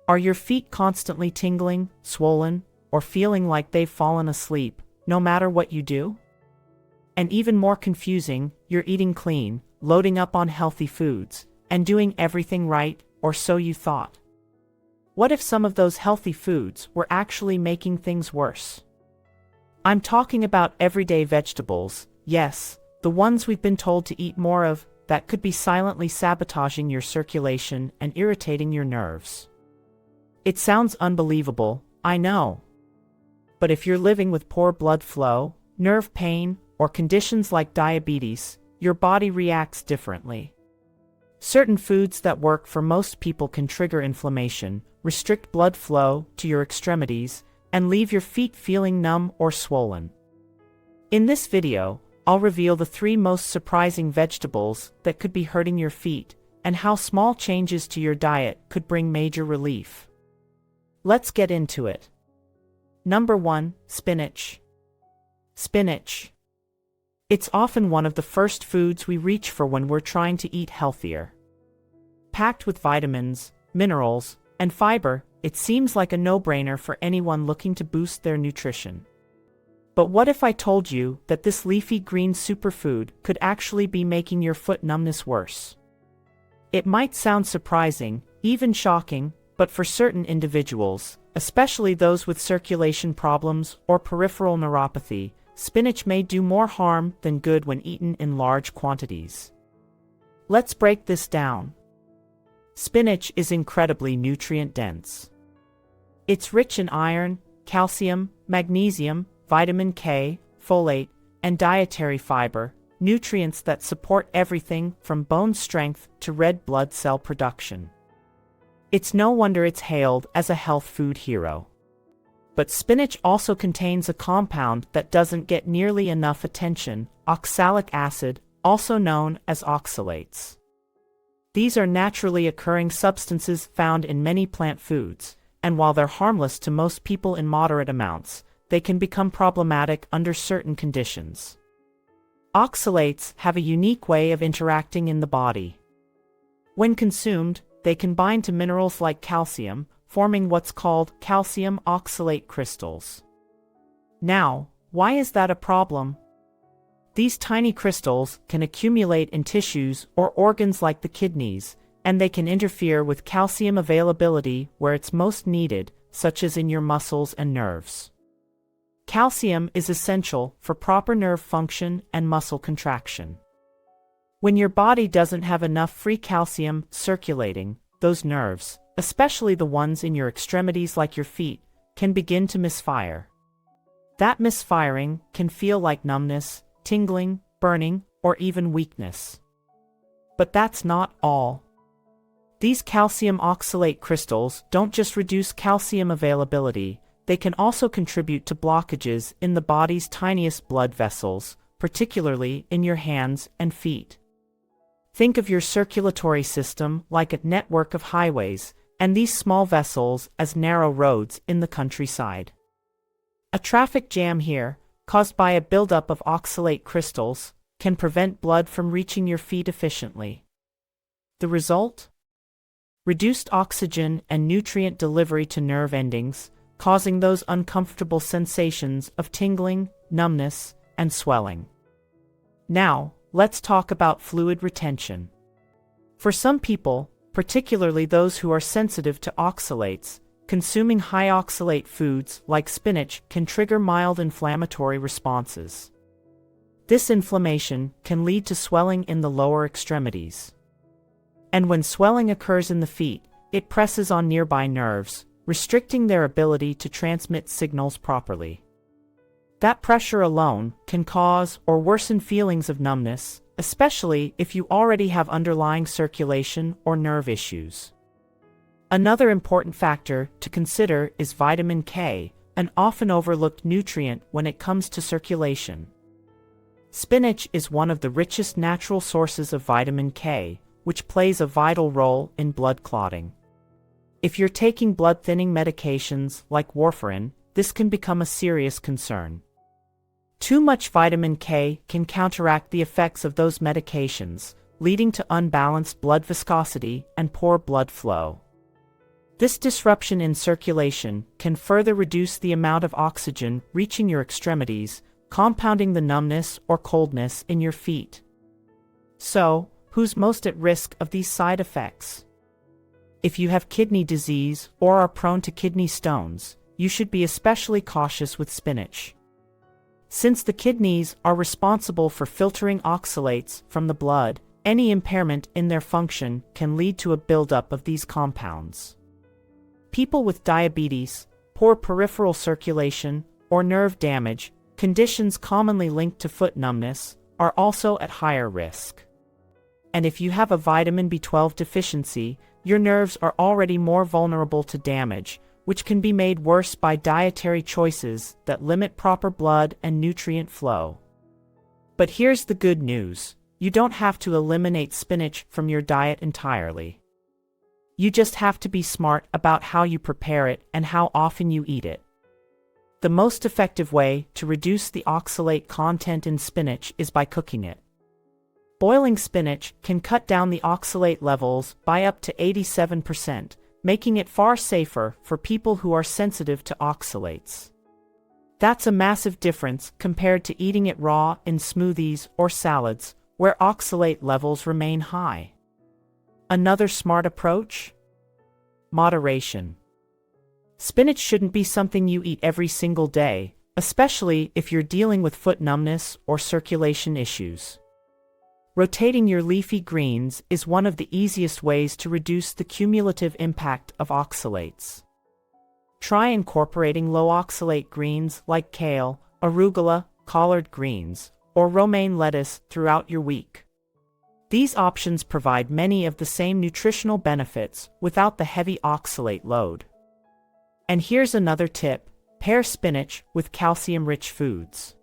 Are your feet constantly tingling, swollen, or feeling like they've fallen asleep, no matter what you do? And even more confusing, you're eating clean, loading up on healthy foods, and doing everything right, or so you thought. What if some of those healthy foods were actually making things worse? I'm talking about everyday vegetables, yes, the ones we've been told to eat more of, that could be silently sabotaging your circulation and irritating your nerves. It sounds unbelievable, I know. But if you're living with poor blood flow, nerve pain, or conditions like diabetes, your body reacts differently. Certain foods that work for most people can trigger inflammation, restrict blood flow to your extremities, and leave your feet feeling numb or swollen. In this video, I'll reveal the 3 most surprising vegetables that could be hurting your feet, and how small changes to your diet could bring major relief. Let's get into it. Number 1, spinach. Spinach. It's often one of the first foods we reach for when we're trying to eat healthier. Packed with vitamins, minerals, and fiber, it seems like a no-brainer for anyone looking to boost their nutrition. But what if I told you that this leafy green superfood could actually be making your foot numbness worse? It might sound surprising, even shocking, but for certain individuals, especially those with circulation problems or peripheral neuropathy, spinach may do more harm than good when eaten in large quantities. Let's break this down. Spinach is incredibly nutrient-dense. It's rich in iron, calcium, magnesium, vitamin K, folate, and dietary fiber, nutrients that support everything from bone strength to red blood cell production. It's no wonder it's hailed as a health food hero. But spinach also contains a compound that doesn't get nearly enough attention, oxalic acid, also known as oxalates. These are naturally occurring substances found in many plant foods, and while they're harmless to most people in moderate amounts, they can become problematic under certain conditions. Oxalates have a unique way of interacting in the body. When consumed, they can bind to minerals like calcium, forming what's called calcium oxalate crystals. Now, why is that a problem? These tiny crystals can accumulate in tissues or organs like the kidneys, and they can interfere with calcium availability where it's most needed, such as in your muscles and nerves. Calcium is essential for proper nerve function and muscle contraction. When your body doesn't have enough free calcium circulating, those nerves, especially the ones in your extremities like your feet, can begin to misfire. That misfiring can feel like numbness, tingling, burning, or even weakness. But that's not all. These calcium oxalate crystals don't just reduce calcium availability, they can also contribute to blockages in the body's tiniest blood vessels, particularly in your hands and feet. Think of your circulatory system like a network of highways, and these small vessels as narrow roads in the countryside. A traffic jam here, caused by a buildup of oxalate crystals, can prevent blood from reaching your feet efficiently. The result? Reduced oxygen and nutrient delivery to nerve endings, causing those uncomfortable sensations of tingling, numbness, and swelling. Now, let's talk about fluid retention. For some people, particularly those who are sensitive to oxalates, consuming high oxalate foods like spinach can trigger mild inflammatory responses. This inflammation can lead to swelling in the lower extremities. And when swelling occurs in the feet, it presses on nearby nerves, restricting their ability to transmit signals properly. That pressure alone can cause or worsen feelings of numbness, especially if you already have underlying circulation or nerve issues. Another important factor to consider is vitamin K, an often overlooked nutrient when it comes to circulation. Spinach is one of the richest natural sources of vitamin K, which plays a vital role in blood clotting. If you're taking blood-thinning medications like warfarin, this can become a serious concern. Too much vitamin K can counteract the effects of those medications, leading to unbalanced blood viscosity and poor blood flow. This disruption in circulation can further reduce the amount of oxygen reaching your extremities, compounding the numbness or coldness in your feet. So, who's most at risk of these side effects? If you have kidney disease or are prone to kidney stones, you should be especially cautious with spinach. Since the kidneys are responsible for filtering oxalates from the blood, any impairment in their function can lead to a buildup of these compounds. People with diabetes, poor peripheral circulation, or nerve damage, conditions commonly linked to foot numbness, are also at higher risk. And if you have a vitamin B12 deficiency, your nerves are already more vulnerable to damage, which can be made worse by dietary choices that limit proper blood and nutrient flow. But here's the good news: you don't have to eliminate spinach from your diet entirely. You just have to be smart about how you prepare it and how often you eat it. The most effective way to reduce the oxalate content in spinach is by cooking it. Boiling spinach can cut down the oxalate levels by up to 87%, making it far safer for people who are sensitive to oxalates. That's a massive difference compared to eating it raw in smoothies or salads, where oxalate levels remain high. Another smart approach? Moderation. Spinach shouldn't be something you eat every single day, especially if you're dealing with foot numbness or circulation issues. Rotating your leafy greens is one of the easiest ways to reduce the cumulative impact of oxalates. Try incorporating low oxalate greens like kale, arugula, collard greens, or romaine lettuce throughout your week. These options provide many of the same nutritional benefits without the heavy oxalate load. And here's another tip: pair spinach with calcium-rich foods.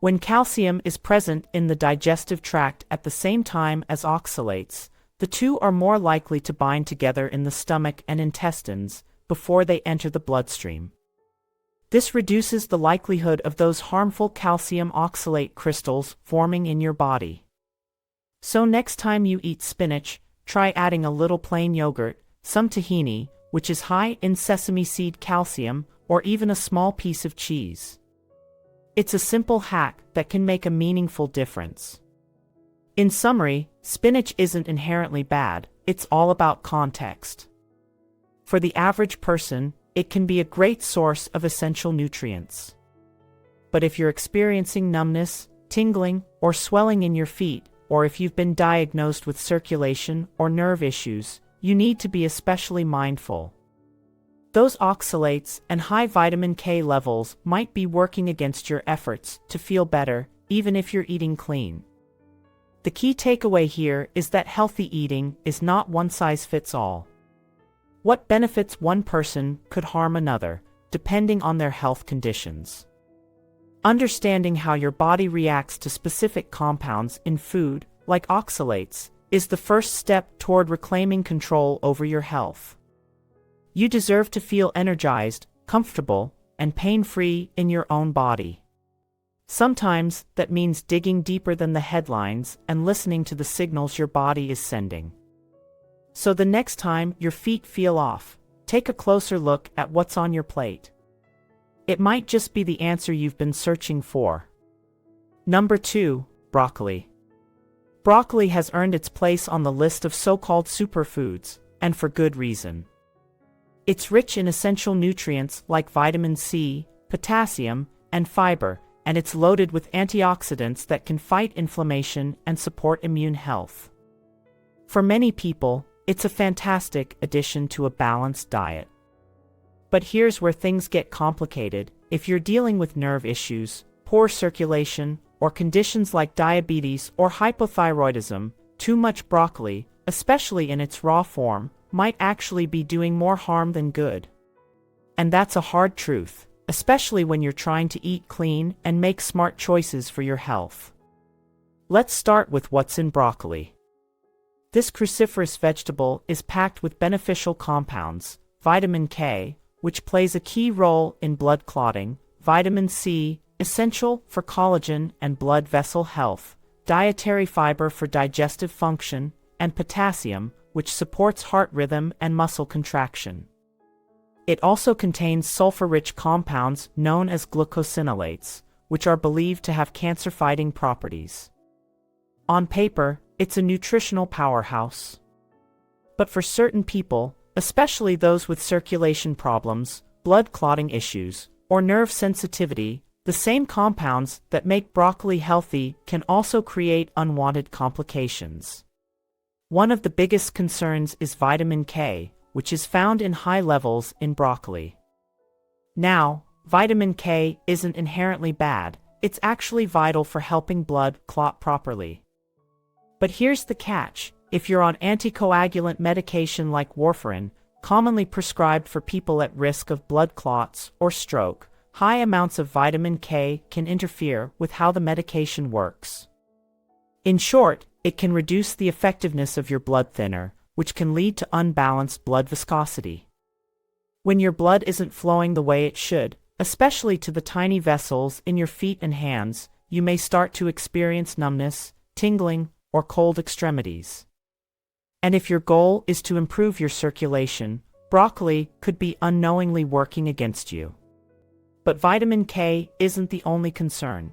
When calcium is present in the digestive tract at the same time as oxalates, the two are more likely to bind together in the stomach and intestines before they enter the bloodstream. This reduces the likelihood of those harmful calcium oxalate crystals forming in your body. So next time you eat spinach, try adding a little plain yogurt, some tahini, which is high in sesame seed calcium, or even a small piece of cheese. It's a simple hack that can make a meaningful difference. In summary, spinach isn't inherently bad, it's all about context. For the average person, it can be a great source of essential nutrients. But if you're experiencing numbness, tingling, or swelling in your feet, or if you've been diagnosed with circulation or nerve issues, you need to be especially mindful. Those oxalates and high vitamin K levels might be working against your efforts to feel better, even if you're eating clean. The key takeaway here is that healthy eating is not one size fits all. What benefits one person could harm another, depending on their health conditions. Understanding how your body reacts to specific compounds in food, like oxalates, is the first step toward reclaiming control over your health. You deserve to feel energized, comfortable, and pain-free in your own body. Sometimes that means digging deeper than the headlines and listening to the signals your body is sending. So the next time your feet feel off, take a closer look at what's on your plate. It might just be the answer you've been searching for. Number 2, broccoli. Broccoli has earned its place on the list of so-called superfoods, and for good reason. It's rich in essential nutrients like vitamin C, potassium, and fiber, and it's loaded with antioxidants that can fight inflammation and support immune health. For many people, it's a fantastic addition to a balanced diet. But here's where things get complicated. If you're dealing with nerve issues, poor circulation, or conditions like diabetes or hypothyroidism, too much broccoli, especially in its raw form, might actually be doing more harm than good. And that's a hard truth, especially when you're trying to eat clean and make smart choices for your health. Let's start with what's in broccoli. This cruciferous vegetable is packed with beneficial compounds: vitamin K, which plays a key role in blood clotting, vitamin C, essential for collagen and blood vessel health, dietary fiber for digestive function, and potassium, which supports heart rhythm and muscle contraction. It also contains sulfur-rich compounds known as glucosinolates, which are believed to have cancer-fighting properties. On paper, it's a nutritional powerhouse. But for certain people, especially those with circulation problems, blood clotting issues, or nerve sensitivity, the same compounds that make broccoli healthy can also create unwanted complications. One of the biggest concerns is vitamin K, which is found in high levels in broccoli. Now, vitamin K isn't inherently bad, it's actually vital for helping blood clot properly. But here's the catch: if you're on anticoagulant medication like warfarin, commonly prescribed for people at risk of blood clots or stroke, high amounts of vitamin K can interfere with how the medication works. In short, it can reduce the effectiveness of your blood thinner, which can lead to unbalanced blood viscosity. When your blood isn't flowing the way it should, especially to the tiny vessels in your feet and hands, you may start to experience numbness, tingling, or cold extremities. And if your goal is to improve your circulation, broccoli could be unknowingly working against you. But vitamin K isn't the only concern.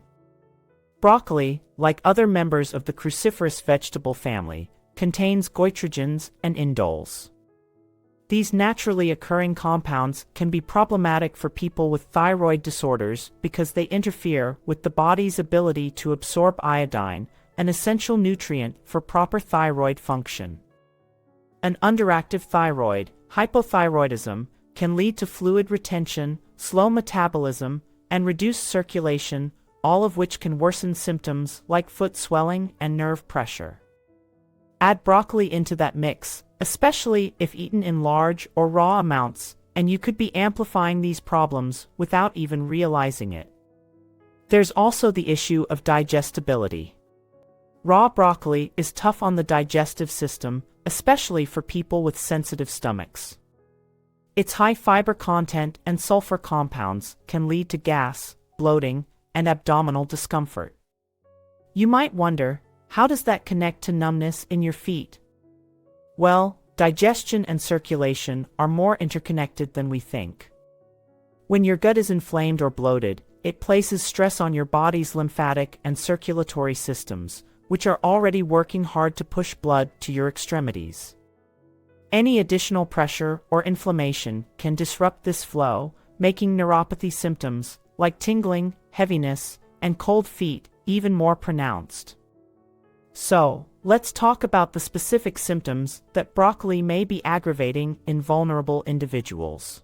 Broccoli, like other members of the cruciferous vegetable family, contains goitrogens and indoles. These naturally occurring compounds can be problematic for people with thyroid disorders because they interfere with the body's ability to absorb iodine, an essential nutrient for proper thyroid function. An underactive thyroid, hypothyroidism, can lead to fluid retention, slow metabolism, and reduced circulation, all of which can worsen symptoms like foot swelling and nerve pressure. Add broccoli into that mix, especially if eaten in large or raw amounts, and you could be amplifying these problems without even realizing it. There's also the issue of digestibility. Raw broccoli is tough on the digestive system, especially for people with sensitive stomachs. Its high fiber content and sulfur compounds can lead to gas, bloating, and abdominal discomfort. You might wonder, how does that connect to numbness in your feet? Well, digestion and circulation are more interconnected than we think. When your gut is inflamed or bloated, it places stress on your body's lymphatic and circulatory systems, which are already working hard to push blood to your extremities. Any additional pressure or inflammation can disrupt this flow, making neuropathy symptoms, like tingling, heaviness, and cold feet, even more pronounced. So, let's talk about the specific symptoms that broccoli may be aggravating in vulnerable individuals.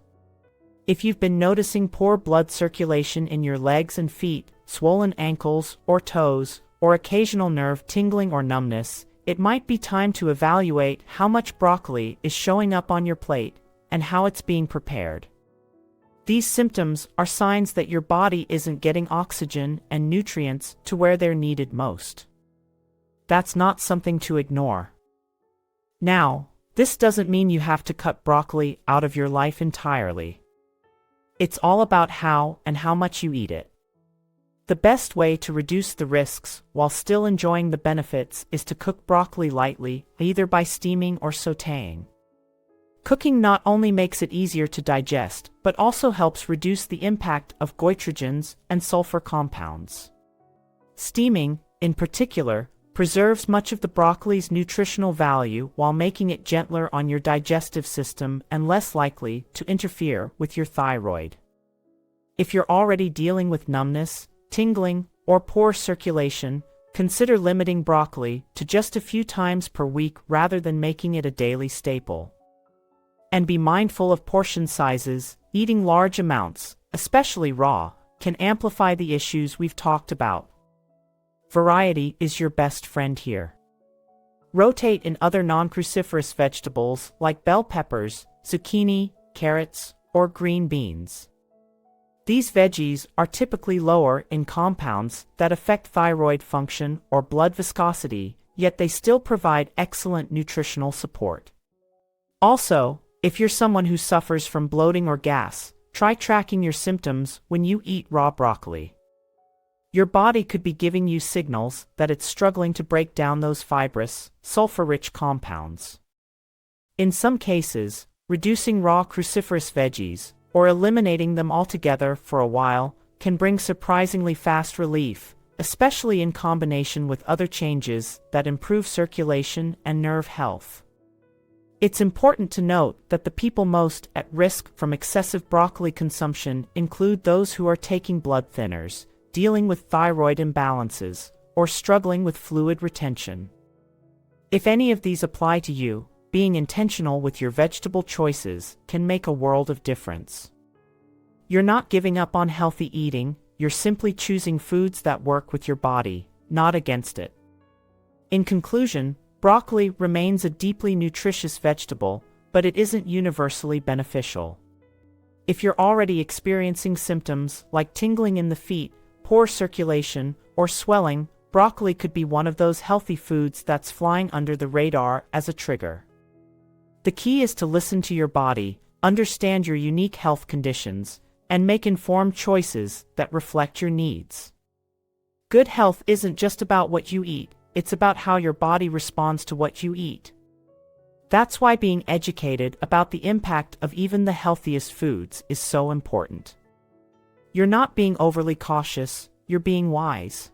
If you've been noticing poor blood circulation in your legs and feet, swollen ankles or toes, or occasional nerve tingling or numbness, it might be time to evaluate how much broccoli is showing up on your plate and how it's being prepared. These symptoms are signs that your body isn't getting oxygen and nutrients to where they're needed most. That's not something to ignore. Now, this doesn't mean you have to cut broccoli out of your life entirely. It's all about how and how much you eat it. The best way to reduce the risks while still enjoying the benefits is to cook broccoli lightly, either by steaming or sautéing. Cooking not only makes it easier to digest, but also helps reduce the impact of goitrogens and sulfur compounds. Steaming, in particular, preserves much of the broccoli's nutritional value while making it gentler on your digestive system and less likely to interfere with your thyroid. If you're already dealing with numbness, tingling, or poor circulation, consider limiting broccoli to just a few times per week rather than making it a daily staple. And be mindful of portion sizes. Eating large amounts, especially raw, can amplify the issues we've talked about. Variety is your best friend here. Rotate in other non-cruciferous vegetables like bell peppers, zucchini, carrots, or green beans. These veggies are typically lower in compounds that affect thyroid function or blood viscosity, yet they still provide excellent nutritional support. Also, if you're someone who suffers from bloating or gas, try tracking your symptoms when you eat raw broccoli. Your body could be giving you signals that it's struggling to break down those fibrous, sulfur-rich compounds. In some cases, reducing raw cruciferous veggies, or eliminating them altogether for a while, can bring surprisingly fast relief, especially in combination with other changes that improve circulation and nerve health. It's important to note that the people most at risk from excessive broccoli consumption include those who are taking blood thinners, dealing with thyroid imbalances, or struggling with fluid retention. If any of these apply to you, being intentional with your vegetable choices can make a world of difference. You're not giving up on healthy eating, you're simply choosing foods that work with your body, not against it. In conclusion, broccoli remains a deeply nutritious vegetable, but it isn't universally beneficial. If you're already experiencing symptoms like tingling in the feet, poor circulation, or swelling, broccoli could be one of those healthy foods that's flying under the radar as a trigger. The key is to listen to your body, understand your unique health conditions, and make informed choices that reflect your needs. Good health isn't just about what you eat, it's about how your body responds to what you eat. That's why being educated about the impact of even the healthiest foods is so important. You're not being overly cautious, you're being wise.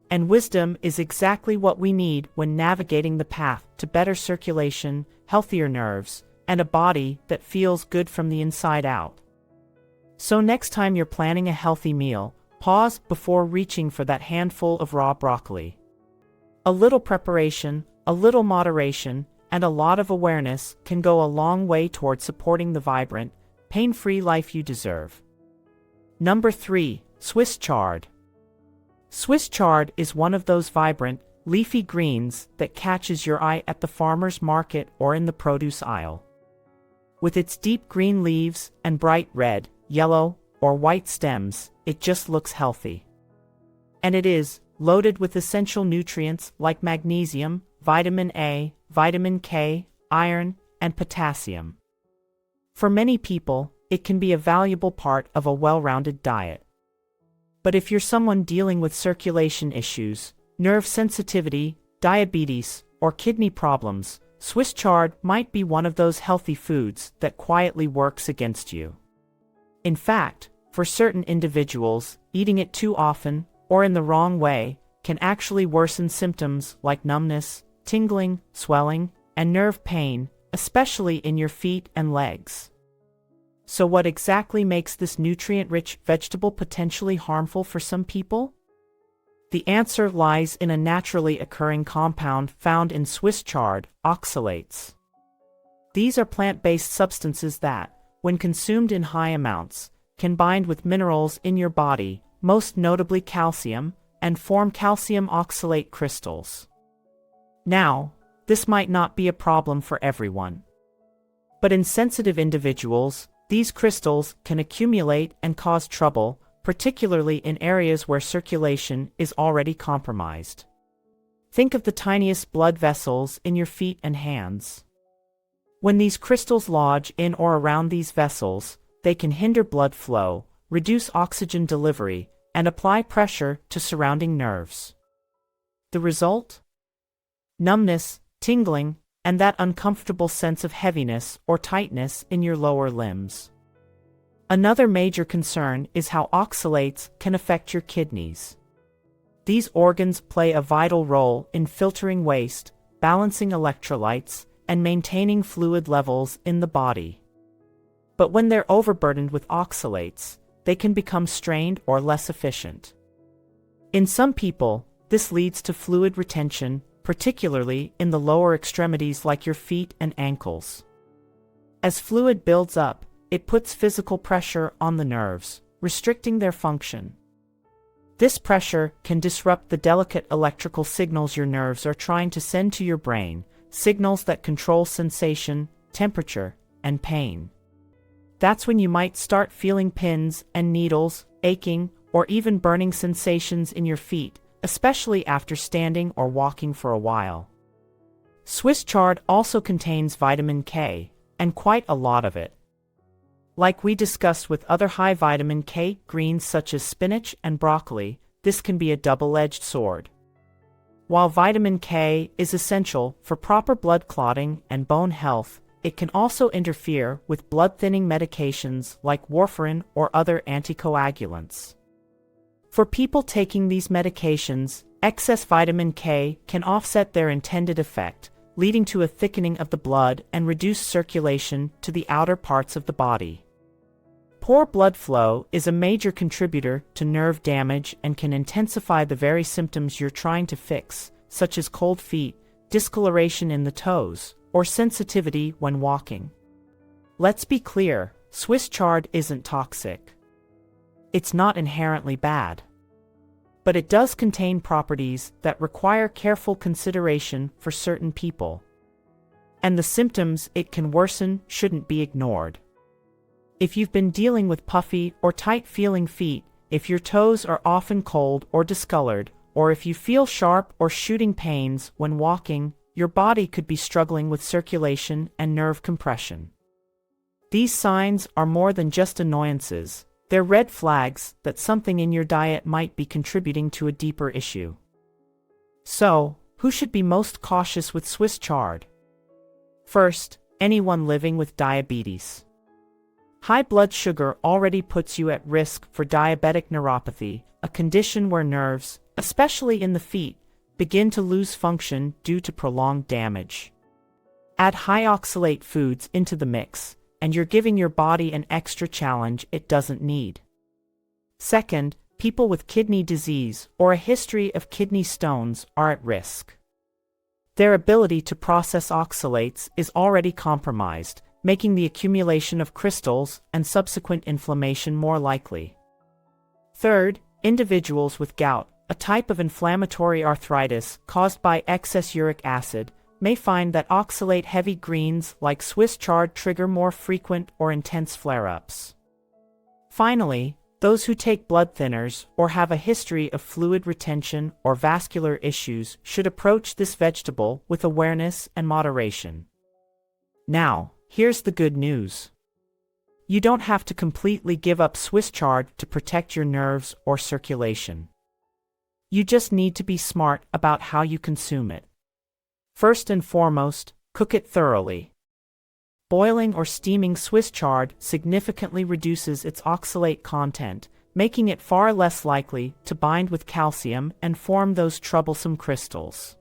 And wisdom is exactly what we need when navigating the path to better circulation, healthier nerves, and a body that feels good from the inside out. So next time you're planning a healthy meal, pause before reaching for that handful of raw broccoli. A little preparation, a little moderation, and a lot of awareness can go a long way toward supporting the vibrant, pain-free life you deserve. Number 3. Swiss chard. Swiss chard is one of those vibrant, leafy greens that catches your eye at the farmer's market or in the produce aisle. With its deep green leaves and bright red, yellow, or white stems, it just looks healthy. And it is loaded with essential nutrients like magnesium, vitamin A, vitamin K, iron, and potassium. For many people, it can be a valuable part of a well-rounded diet. But if you're someone dealing with circulation issues, nerve sensitivity, diabetes, or kidney problems, Swiss chard might be one of those healthy foods that quietly works against you. In fact, for certain individuals, eating it too often, or in the wrong way, can actually worsen symptoms like numbness, tingling, swelling, and nerve pain, especially in your feet and legs. So what exactly makes this nutrient-rich vegetable potentially harmful for some people? The answer lies in a naturally occurring compound found in Swiss chard, oxalates. These are plant-based substances that, when consumed in high amounts, can bind with minerals in your body, most notably calcium, and form calcium oxalate crystals. Now, this might not be a problem for everyone. But in sensitive individuals, these crystals can accumulate and cause trouble, particularly in areas where circulation is already compromised. Think of the tiniest blood vessels in your feet and hands. When these crystals lodge in or around these vessels, they can hinder blood flow, reduce oxygen delivery, and apply pressure to surrounding nerves. The result? Numbness, tingling, and that uncomfortable sense of heaviness or tightness in your lower limbs. Another major concern is how oxalates can affect your kidneys. These organs play a vital role in filtering waste, balancing electrolytes, and maintaining fluid levels in the body. But when they're overburdened with oxalates, they can become strained or less efficient. In some people, this leads to fluid retention, particularly in the lower extremities like your feet and ankles. As fluid builds up, it puts physical pressure on the nerves, restricting their function. This pressure can disrupt the delicate electrical signals your nerves are trying to send to your brain, signals that control sensation, temperature, and pain. That's when you might start feeling pins and needles, aching, or even burning sensations in your feet, especially after standing or walking for a while. Swiss chard also contains vitamin K, and quite a lot of it. Like we discussed with other high vitamin K greens such as spinach and broccoli, this can be a double-edged sword. While vitamin K is essential for proper blood clotting and bone health, it can also interfere with blood-thinning medications like warfarin or other anticoagulants. For people taking these medications, excess vitamin K can offset their intended effect, leading to a thickening of the blood and reduced circulation to the outer parts of the body. Poor blood flow is a major contributor to nerve damage and can intensify the very symptoms you're trying to fix, such as cold feet, discoloration in the toes, or sensitivity when walking. Let's be clear, Swiss chard isn't toxic. It's not inherently bad. But it does contain properties that require careful consideration for certain people. And the symptoms it can worsen shouldn't be ignored. If you've been dealing with puffy or tight-feeling feet, if your toes are often cold or discolored, or if you feel sharp or shooting pains when walking, your body could be struggling with circulation and nerve compression. These signs are more than just annoyances. They're red flags that something in your diet might be contributing to a deeper issue. So, who should be most cautious with Swiss chard? First, anyone living with diabetes. High blood sugar already puts you at risk for diabetic neuropathy, a condition where nerves, especially in the feet, begin to lose function due to prolonged damage. Add high oxalate foods into the mix, and you're giving your body an extra challenge it doesn't need. Second, people with kidney disease or a history of kidney stones are at risk. Their ability to process oxalates is already compromised, making the accumulation of crystals and subsequent inflammation more likely. Third, individuals with gout, a type of inflammatory arthritis caused by excess uric acid, may find that oxalate-heavy greens like Swiss chard trigger more frequent or intense flare-ups. Finally, those who take blood thinners or have a history of fluid retention or vascular issues should approach this vegetable with awareness and moderation. Now, here's the good news. You don't have to completely give up Swiss chard to protect your nerves or circulation. You just need to be smart about how you consume it. First and foremost, cook it thoroughly. Boiling or steaming Swiss chard significantly reduces its oxalate content, making it far less likely to bind with calcium and form those troublesome crystals.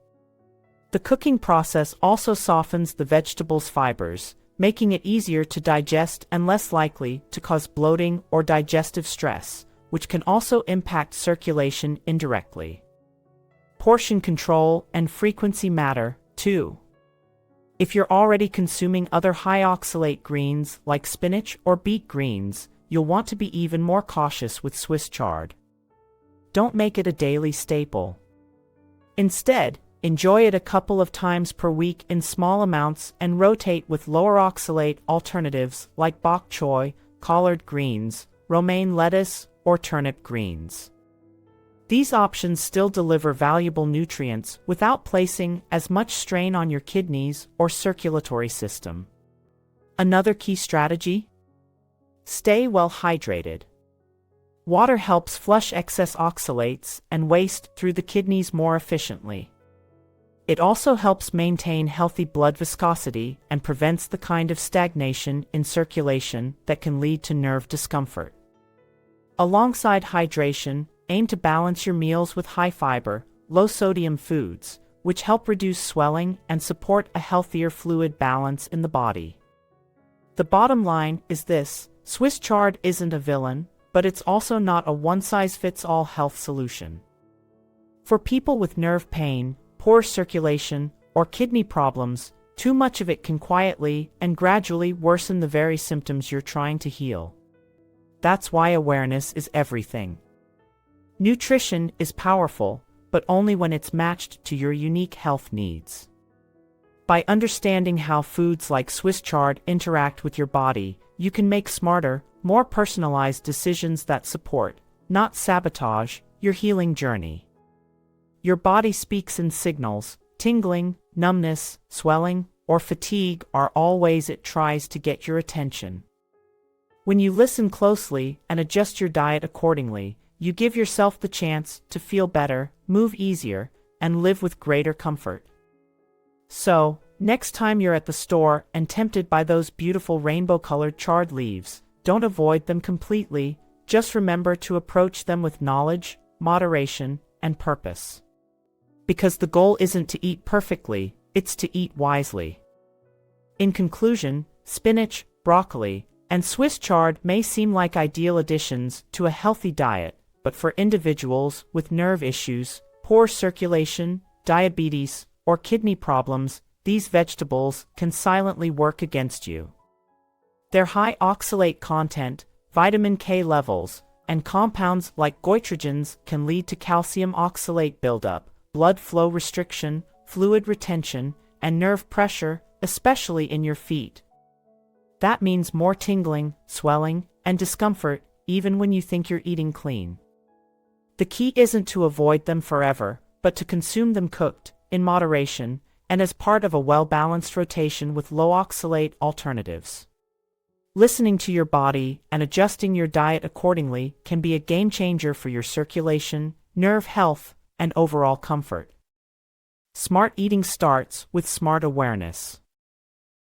The cooking process also softens the vegetable's fibers, making it easier to digest and less likely to cause bloating or digestive stress, which can also impact circulation indirectly. Portion control and frequency matter, too. If you're already consuming other high oxalate greens like spinach or beet greens, you'll want to be even more cautious with Swiss chard. Don't make it a daily staple. Instead, enjoy it a couple of times per week in small amounts and rotate with lower oxalate alternatives like bok choy, collard greens, romaine lettuce, or turnip greens. These options still deliver valuable nutrients without placing as much strain on your kidneys or circulatory system. Another key strategy? Stay well hydrated. Water helps flush excess oxalates and waste through the kidneys more efficiently. It also helps maintain healthy blood viscosity and prevents the kind of stagnation in circulation that can lead to nerve discomfort. Alongside hydration, aim to balance your meals with high-fiber, low-sodium foods, which help reduce swelling and support a healthier fluid balance in the body. The bottom line is this: Swiss chard isn't a villain, but it's also not a one-size-fits-all health solution. For people with nerve pain, poor circulation, or kidney problems, too much of it can quietly and gradually worsen the very symptoms you're trying to heal. That's why awareness is everything. Nutrition is powerful, but only when it's matched to your unique health needs. By understanding how foods like Swiss chard interact with your body, you can make smarter, more personalized decisions that support, not sabotage, your healing journey. Your body speaks in signals. Tingling, numbness, swelling, or fatigue are all ways it tries to get your attention. When you listen closely and adjust your diet accordingly, you give yourself the chance to feel better, move easier, and live with greater comfort. So, next time you're at the store and tempted by those beautiful rainbow-colored charred leaves, don't avoid them completely, just remember to approach them with knowledge, moderation, and purpose. Because the goal isn't to eat perfectly, it's to eat wisely. In conclusion, spinach, broccoli, and Swiss chard may seem like ideal additions to a healthy diet, but for individuals with nerve issues, poor circulation, diabetes, or kidney problems, these vegetables can silently work against you. Their high oxalate content, vitamin K levels, and compounds like goitrogens can lead to calcium oxalate buildup, blood flow restriction, fluid retention, and nerve pressure, especially in your feet. That means more tingling, swelling, and discomfort, even when you think you're eating clean. The key isn't to avoid them forever, but to consume them cooked, in moderation, and as part of a well-balanced rotation with low-oxalate alternatives. Listening to your body and adjusting your diet accordingly can be a game-changer for your circulation, nerve health, and overall comfort. Smart eating starts with smart awareness.